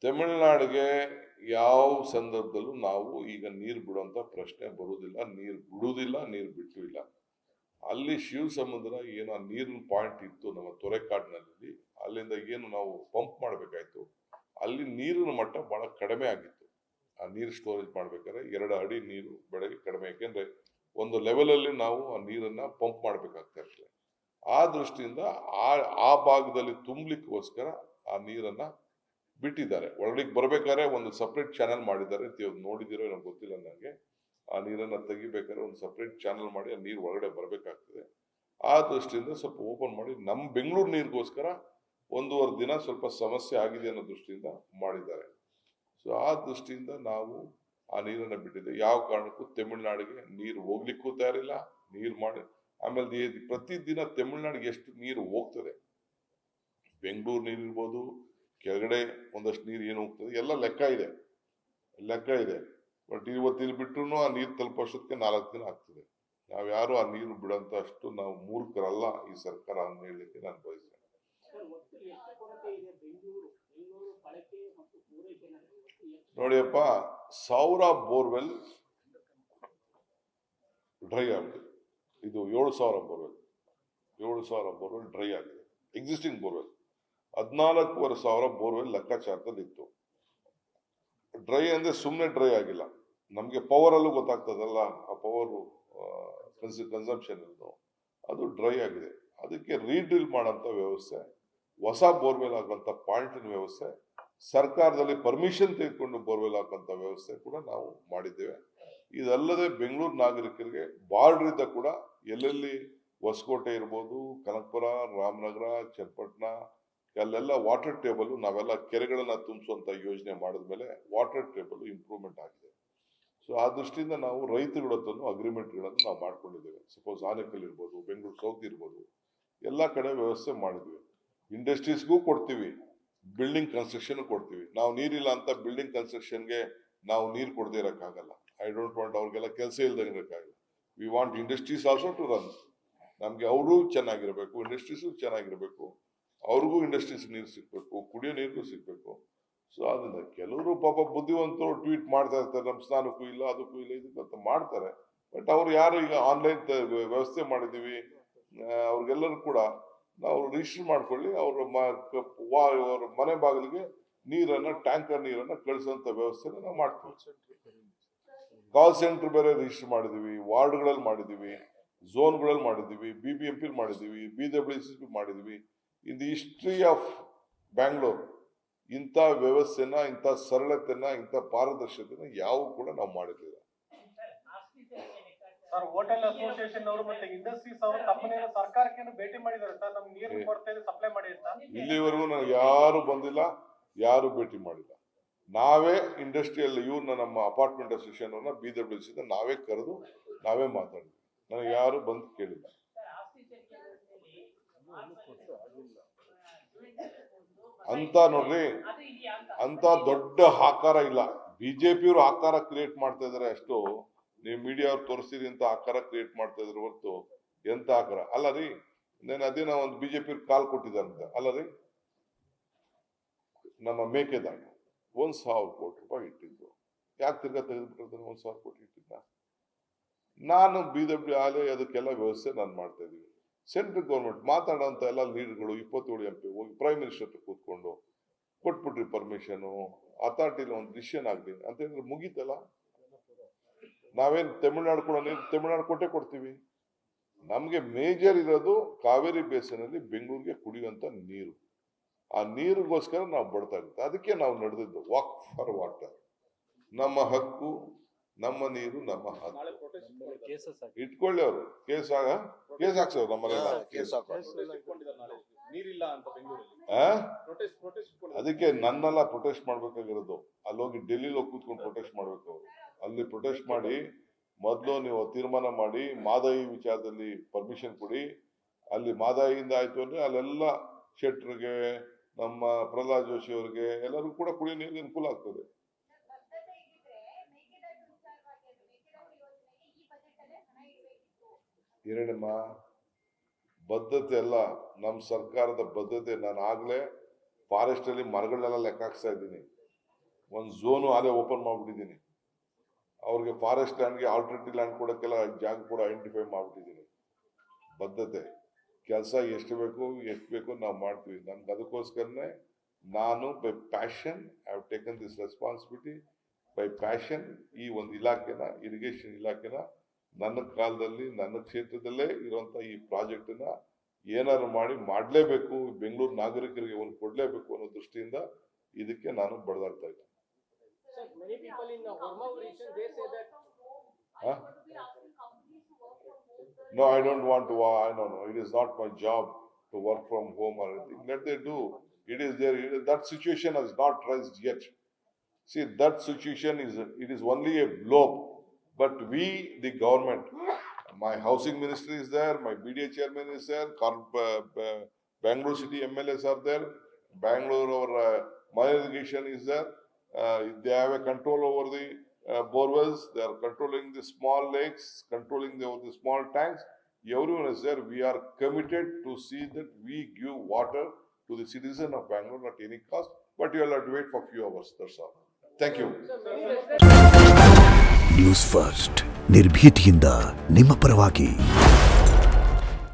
ತಮಿಳುನಾಡಿಗೆ ಯಾವ ಸಂದರ್ಭದಲ್ಲೂ ನಾವು ಈಗ ನೀರು ಬಿಡುವಂತ ಪ್ರಶ್ನೆ ಬರುವುದಿಲ್ಲ, ನೀರು ಬಿಡುವುದಿಲ್ಲ, ನೀರು ಬಿಟ್ಟು ಇಲ್ಲ. ಅಲ್ಲಿ ಶಿವ ಸಮುದ್ರ ಏನು ಆ ನೀರಿನ ಪಾಯಿಂಟ್ ಇತ್ತು ನಮ್ಮ ತೊರೆಕಾಡಿನಲ್ಲಿ, ಅಲ್ಲಿಂದ ಏನು ನಾವು ಪಂಪ್ ಮಾಡಬೇಕಾಯ್ತು, ಅಲ್ಲಿ ನೀರಿನ ಮಟ್ಟ ಬಹಳ ಕಡಿಮೆ ಆಗಿತ್ತು. ಆ ನೀರು ಸ್ಟೋರೇಜ್ ಮಾಡ್ಬೇಕಾದ್ರೆ 2 ಅಡಿ ನೀರು ಬೆಳಗ್ಗೆ ಕಡಿಮೆ, ಯಾಕೆಂದ್ರೆ ಒಂದು ಲೆವೆಲ್ ಅಲ್ಲಿ ನಾವು ಆ ನೀರನ್ನ ಪಂಪ್ ಮಾಡ್ಬೇಕಾಗ್ತಾ ಇರ್ತದೆ. ಆ ದೃಷ್ಟಿಯಿಂದ ಆ ಭಾಗದಲ್ಲಿ ತುಂಬಲಿಕ್ಕೋಸ್ಕರ ಆ ನೀರನ್ನ ಬಿಟ್ಟಿದ್ದಾರೆ. ಒಳಗಡೆ ಬರ್ಬೇಕಾದ್ರೆ ಒಂದು ಸಪ್ರೇಟ್ ಚಾನಲ್ ಮಾಡಿದ್ದಾರೆ, ನೋಡಿದಿರೋ ಏನೋ ಗೊತ್ತಿಲ್ಲ ನನಗೆ. ಆ ನೀರನ್ನ ತೆಗಿಬೇಕಾದ್ರೆ ಒಂದು ಸಪ್ರೇಟ್ ಚಾನಲ್ ಮಾಡಿ ಆ ನೀರು ಒಳಗಡೆ ಬರಬೇಕಾಗ್ತದೆ. ಆ ದೃಷ್ಟಿಯಿಂದ ಸ್ವಲ್ಪ ಓಪನ್ ಮಾಡಿ ನಮ್ಮ ಬೆಂಗಳೂರು ನೀರಿಗೋಸ್ಕರ 1.5 ದಿನ ಸ್ವಲ್ಪ ಸಮಸ್ಯೆ ಆಗಿದೆ ಅನ್ನೋ ದೃಷ್ಟಿಯಿಂದ ಮಾಡಿದ್ದಾರೆ. ಸೊ ಆ ದೃಷ್ಟಿಯಿಂದ ನಾವು ಆ ನೀರನ್ನ ಬಿಟ್ಟಿದ್ದೇವೆ. ಯಾವ ಕಾರಣಕ್ಕೂ ತಮಿಳುನಾಡಿಗೆ ನೀರು ಹೋಗ್ಲಿಕ್ಕೂ ತಯಾರಿಲ್ಲ. ನೀರು ಮಾಡಿ ಆಮೇಲೆ ಪ್ರತಿದಿನ ತಮಿಳುನಾಡಿಗೆ ಎಷ್ಟು ನೀರು ಹೋಗ್ತದೆ, ಬೆಂಗಳೂರು ನೀರು ಇರ್ಬೋದು, ಕೆಳಗಡೆ ಒಂದಷ್ಟು ನೀರು ಏನು ಹೋಗ್ತದೆ ಎಲ್ಲ ಲೆಕ್ಕ ಇದೆ. ಬಟ್ ಇವತ್ತು ಇಲ್ಲಿ ಬಿಟ್ಟರು ಆ ನೀರು ತಲುಪೋಷ್ಟಕ್ಕೆ 4 ದಿನ ಆಗ್ತದೆ. ನಾವ್ಯಾರು ಆ ನೀರು ಬಿಡಂತ ಅಷ್ಟು ನಾವು ಮೂರ್ಖರಲ್ಲ ಈ ಸರ್ಕಾರ ಅಂತ ಹೇಳಲಿಕ್ಕೆ ನಾನು ಬಯಸ್ತೇನೆ. ನೋಡಿಯಪ್ಪ, 1000 ಬೋರ್ವೆಲ್ ಡ್ರೈ ಆಗಿದೆ. ಇದು 7,000 ಬೋರ್ವೆಲ್ ಡ್ರೈ ಆಗಿದೆ. ಎಕ್ಸಿಸ್ಟಿಂಗ್ ಬೋರ್ವೆಲ್ 14,500 ಬೋರ್ವೆಲ್ ಲೆಕ್ಕಾಚಾರದಲ್ಲಿ ಇತ್ತು. ಡ್ರೈ ಅಂದ್ರೆ ಸುಮ್ಮನೆ ಡ್ರೈ ಆಗಿಲ್ಲ, ನಮ್ಗೆ ಪವರ್ ಅಲ್ಲೂ ಗೊತ್ತಾಗ್ತದಲ್ಲ, ಆ ಪವರ್ ಕನ್ಸಂಪ್ಷನ್ ಅದು ಡ್ರೈ ಆಗಿದೆ. ಅದಕ್ಕೆ ರೀಡ್ರಿಲ್ ಮಾಡೋಂಥ ವ್ಯವಸ್ಥೆ, ಹೊಸ ಬೋರ್ವೆಲ್ ಆಗುವಂತ ಪಾಯಿಂಟಿನ ವ್ಯವಸ್ಥೆ, ಸರ್ಕಾರದಲ್ಲಿ ಪರ್ಮಿಷನ್ ತೆಗೆದುಕೊಂಡು ಬೋರ್ವೆಲ್ ಹಾಕುವಂತ ವ್ಯವಸ್ಥೆ ಕೂಡ ನಾವು ಮಾಡಿದ್ದೇವೆ. ಇದಲ್ಲದೆ ಬೆಂಗಳೂರು ನಾಗರಿಕರಿಗೆ ಬಾರ್ಡರ್ ಇದ್ದ ಕೂಡ ಎಲ್ಲೆಲ್ಲಿ ಹೊಸಕೋಟೆ ಇರ್ಬೋದು, ಕನಕಪುರ, ರಾಮನಗರ, ಚನ್ನಪಟ್ಟಣ, ಅಲ್ಲೆಲ್ಲ ವಾಟರ್ ಟೇಬಲ್ ನಾವೆಲ್ಲ ಕೆರೆಗಳನ್ನ ತುಂಬಿಸುವಂತ ಯೋಜನೆ ಮಾಡಿದ್ಮೇಲೆ ವಾಟರ್ ಟೇಬಲ್ ಇಂಪ್ರೂವ್ಮೆಂಟ್ ಆಗಿದೆ. ಸೊ ಆ ದೃಷ್ಟಿಯಿಂದ ನಾವು ರೈತರುಗಳ ಹತ್ರನೂ ಅಗ್ರಿಮೆಂಟ್ಗಳನ್ನು ನಾವು ಮಾಡ್ಕೊಂಡಿದ್ದೇವೆ. ಸಪೋಸ್ ಆನೇಕಲ್ ಇರ್ಬೋದು, ಬೆಂಗಳೂರು ಸೌತ್ ಇರ್ಬೋದು, ಎಲ್ಲ ಕಡೆ ವ್ಯವಸ್ಥೆ ಮಾಡಿದ್ವಿ. ಇಂಡಸ್ಟ್ರೀಸ್ಗೂ ಕೊಡ್ತೀವಿ, ಬಿಲ್ಡಿಂಗ್ ಕನ್ಸ್ಟ್ರಕ್ಷನ್ ಕೊಡ್ತೀವಿ. ನಾವು ನೀರಿಲ್ಲ ಅಂತ ಬಿಲ್ಡಿಂಗ್ ಕನ್ಸ್ಟ್ರಕ್ಷನ್ಗೆ ನಾವು ನೀರು ಕೊಡದೇ ಇರೋಕ್ಕಾಗಲ್ಲ. ಐ ಡೋಂಟ್ ವಾಂಟ್ ಅವ್ರಿಗೆಲ್ಲ ಕೆಲಸ ಇಲ್ದಂಗೆ ಇರೋಕ್ಕಾಗಲ್ಲ. We want industries also to run. ನಮ್ಗೆ ಅವರು ಚೆನ್ನಾಗಿರ್ಬೇಕು, ಇಂಡಸ್ಟ್ರೀಸು ಚೆನ್ನಾಗಿರ್ಬೇಕು, ಅವ್ರಿಗೂ ಇಂಡಸ್ಟ್ರೀಸ್ ನೀರು ಸಿಗ್ಬೇಕು, ಕುಡಿಯೋ ನೀರಿಗೂ ಸಿಗ್ಬೇಕು. ಸೊ ಅದರಿಂದ ಕೆಲವರು ಪಾಪ ಬುದ್ಧಿವಂತರು ಟ್ವೀಟ್ ಮಾಡ್ತಾ ಇರ್ತಾರೆ, ನಮ್ಮ ಸ್ನಾನಕ್ಕೂ ಇಲ್ಲ, ಅದಕ್ಕೂ ಇಲ್ಲ, ಇದಕ್ಕಂತ ಮಾಡ್ತಾರೆ. ಬಟ್ ಅವ್ರು ಯಾರು ಈಗ ಆನ್ಲೈನ್ ವ್ಯವಸ್ಥೆ ಮಾಡಿದೀವಿ, ಅವ್ರಿಗೆಲ್ಲರೂ ಕೂಡ ನಾವು ರಿಜಿಸ್ಟರ್ ಮಾಡ್ಕೊಳ್ಳಿ, ಅವ್ರ ಮನೆ ಬಾಗಿಲಿಗೆ ನೀರನ್ನ, ಟ್ಯಾಂಕರ್ ನೀರನ್ನ ಕಳಿಸುವಂತ ವ್ಯವಸ್ಥೆನ ನಾವು ಮಾಡ್ತೀವಿ. ಕಾಲ್ ಸೆಂಟರ್ ಬೇರೆ ರಿಜಿಸ್ಟರ್ ಮಾಡಿದೀವಿ, ವಾರ್ಡ್ಗಳಲ್ಲಿ ಮಾಡಿದೀವಿ, ಝೋನ್ಗಳಲ್ಲಿ ಮಾಡಿದೀವಿ, BBMP ಮಾಡಿದೀವಿ, BWCC ಮಾಡಿದೀವಿ. In the history of Bangalore ಇಂಥ ವ್ಯವಸ್ಥೆನ, ಇಂಥ ಸರಳತೆನ, ಇಂಥ ಪಾರದರ್ಶಕತೆನ ಯಾವ ಕೂಡ ನಾವು ಮಾಡಿರ್ಲಿಲ್ಲ. ಸರ್, ಹೋಟೆಲ್ ಅಸೋಸಿಯೇಷನ್ ಅವರು ಮತ್ತೆ ಇಂಡಸ್ಟ್ರೀಸ್ ಅವರು ತಮ್ಮನೇ ಸರ್ಕಾರಕ್ಕೆ ಭೇಟಿ ಮಾಡಿದ್ದಾರೆ ಸರ್, ನಮ್ಗೆ ನೀರು ಕೊರತೆ ಇದೆ, ಸಪ್ಲೈ ಮಾಡಿ ಅಂತ. ಇಲ್ಲಿವರೆಗೂ ನನಗೆ ಯಾರು ಬಂದಿಲ್ಲ, ಯಾರು ಭೇಟಿ ಮಾಡಿಲ್ಲ. ನಾವೇ ಇಂಡಸ್ಟ್ರಿಯಲ್ ಇವ್ರನ್ನ, ನಮ್ಮ ಅಪಾರ್ಟ್ಮೆಂಟ್ ಅಸೋಸಿಯೇಷನ್ ಅವ್ರನ್ನ BWC ನಾವೇ ಕರೆದು ನಾವೇ ಮಾತಾಡಿದ್ವಿ. ನನಗೆ ಯಾರು ಬಂದು ಕೇಳಿಲ್ಲ. ಅಂತ ನೋಡ್ರಿ, ಅಂತ ದೊಡ್ಡ ಆಕಾರ ಇಲ್ಲ. ಬಿಜೆಪಿಯವರು ಆಕಾರ ಕ್ರಿಯೇಟ್ ಮಾಡ್ತಾ ಇದಾರೆ ಅಷ್ಟು. ನೀವು ಮೀಡಿಯಾ ಅವ್ರು ತೋರಿಸ್ತೀರಿ ಅಂತ ಆಕಾರ ಕ್ರಿಯೇಟ್ ಮಾಡ್ತಾ ಇದ್ರು ಹೊರತು ಎಂತ ಆಕಾರ ಅಲ್ಲ ರೀ. ಅದೇನೋ ಒಂದು ಬಿಜೆಪಿ ಕಾಲ್ ಕೊಟ್ಟಿದ್ದಾರಂತ ಅಲ್ಲ ರೀ. ನಮ್ಮ ಮೇಕೆದಾಟ 1,000 ಕೋಟಿ ರೂಪಾಯಿ ಇಟ್ಟಿದ್ದು, ಯಾಕೆ ತಿರ್ಗಾ ತೆಗೆದುಬಿಟ್ಟಿರ್ತಾನೆ? 1,000 ಕೋಟಿ ಇಟ್ಟಿದ್ದ ನಾನು BW ಆಲೆ ಅದಕ್ಕೆಲ್ಲ ವ್ಯವಸ್ಥೆ ನಾನು ಮಾಡ್ತಾ ಇದೀವಿ. ಸೆಂಟ್ರಲ್ ಗೌರ್ಮೆಂಟ್ ಮಾತಾಡೋಂತ ಎಲ್ಲ ಲೀಡರ್ಗಳು 27 MP ಹೋಗಿ ಪ್ರೈಮ್ ಮಿನಿಸ್ಟರ್ ಹತ್ರ ಕೂತ್ಕೊಂಡು ಕೊಟ್ಬಿಟ್ರಿ ಪರ್ಮಿಷನ್, ಅಥಾರಿಟಿಲಿ ಒಂದು ಡಿಸಿಷನ್ ಆಗ್ಲಿ ಅಂತ ಹೇಳಿದ್ರೆ ಮುಗೀತಲ್ಲ. ನಾವೇನ್ ತಮಿಳ್ನಾಡು ಕೂಡ ನೀರು ತಮಿಳ್ನಾಡು ಕೊಡ್ತೀವಿ. ನಮ್ಗೆ ಮೇಜರ್ ಇರೋದು ಕಾವೇರಿ ಬೇಸಿನ್ ಅಲ್ಲಿ ಬೆಂಗಳೂರಿಗೆ ಕುಡಿಯುವಂತ ನೀರು. ಆ ನೀರಿಗೋಸ್ಕರ ನಾವು ಬಡ್ತಾ ಇರುತ್ತೆ. ಅದಕ್ಕೆ ನಾವು ನಡೆದಿದ್ದು ವಾಕ್ ಫಾರ್ ವಾಟರ್. ನಮ್ಮ ಹಕ್ಕು, ನಮ್ಮ ನೀರು, ನಮ್ಮ ಹಕ್ಕು. ಇಟ್ಕೊಳ್ಳಿ ಅವರು ಕೇಸ್ ಹಾಕ್ಸೋರು ನಮ್ಮನೆಲ್ಲ. ಅದಕ್ಕೆ ನನ್ನೆಲ್ಲ ಪ್ರೊಟೆಸ್ಟ್ ಮಾಡ್ಬೇಕಾಗಿರೋದು. ಅಲ್ಲಿ ಹೋಗಿ ಡೆಲ್ಲಿಲಿ ಹೋಗಿ ಕೂತ್ಕೊಂಡು ಪ್ರೊಟೆಸ್ಟ್ ಮಾಡ್ಬೇಕು. ಅವರು ಅಲ್ಲಿ ಪ್ರೊಟೆಸ್ಟ್ ಮಾಡಿ ಮೊದಲು ನೀವು ತೀರ್ಮಾನ ಮಾಡಿ ಮಾದಾಯಿ ವಿಚಾರದಲ್ಲಿ ಪರ್ಮಿಷನ್ ಕೊಡಿ. ಅಲ್ಲಿ ಮಾದಾಯಿಯಿಂದ ಆಯ್ತು ಅಂದ್ರೆ ಅಲ್ಲೆಲ್ಲ ಶೆಟ್ರಿಗೆ, ನಮ್ಮ ಪ್ರಹ್ಲಾದ್ ಜೋಶಿ ಅವರಿಗೆ ಎಲ್ಲರಿಗೂ ಕೂಡ ಕುಡಿಯೋ ನೀರಿಗೆ ಅನುಕೂಲ ಆಗ್ತದೆ. ಹಿರಣ್ಯಮ್ಮ, ಬದ್ಧತೆ ಅಲ್ಲ ನಮ್ಮ ಸರ್ಕಾರದ ಬದ್ಧತೆ. ನಾನು ಆಗ್ಲೇ ಫಾರೆಸ್ಟ್ ಅಲ್ಲಿ ಮರಗಳನ್ನೆಲ್ಲ ಲೆಕ್ಕ ಹಾಕ್ಸ್ತಾ ಇದ್ದೀನಿ. ಒಂದು ಝೋನು ಅಲ್ಲೇ ಓಪನ್ ಮಾಡ್ಬಿಟ್ಟಿದ್ದೀನಿ. ಅವ್ರಿಗೆ ಫಾರೆಸ್ಟ್ ಲ್ಯಾಂಡ್ಗೆ ಆಲ್ಟರ್ನೇಟಿವ್ ಲ್ಯಾಂಡ್ ಕೊಡೋಕ್ಕೆಲ್ಲ ಜಾಗ ಕೂಡ ಐಡೆಂಟಿಫೈ ಮಾಡ್ಬಿಟ್ಟಿದ್ದೀನಿ. ಬದ್ಧತೆ ಕೆಲಸ ಎಷ್ಟು ಬೇಕು ನಾವು ಮಾಡ್ತೀವಿ. ನನ್ಗೆ ಅದಕ್ಕೋಸ್ಕರನೇ ನಾನು by passion I have taken this responsibility. By passion ಈ ಒಂದು ಇಲಾಖೆನ, ಇರಿಗೇಷನ್ ಇಲಾಖೆನ ನನ್ನ ಕಾಲದಲ್ಲಿ ನನ್ನ ಕ್ಷೇತ್ರದಲ್ಲೇ ಇರುವಂಥ ಈ ಪ್ರಾಜೆಕ್ಟನ್ನ ಏನಾದ್ರು ಮಾಡಲೇಬೇಕು, ಬೆಂಗಳೂರು ನಾಗರಿಕರಿಗೆ ಒಂದು ಕೊಡಲೇಬೇಕು ಅನ್ನೋ ದೃಷ್ಟಿಯಿಂದ ಇದಕ್ಕೆ ನಾನು ಬಡದಾಡ್ತಾ ಇದ್ದೀನಿ. Sir, many people in Hormao region, they say that. Huh? No, I don't want to. No. It is not my job to work from home or anything. Let they do. It is there. That situation has not raised yet. See, that situation is only a blow. But we, the government, my housing ministry is there, my BDA chairman is there, Bangalore city MLAs are there, Bangalore our my irrigation is there. They have a control over the borewells. They are controlling the small lakes, controlling the small tanks. Everyone is there. We are committed to see that we give water to the citizen of Bangalore at any cost. But you will have to wait for a few hours. That's all. Thank you. News first ನಿರ್ಭೀತಿಯಿಂದ ನಿಮ್ಮ ಪರವಾಗಿ.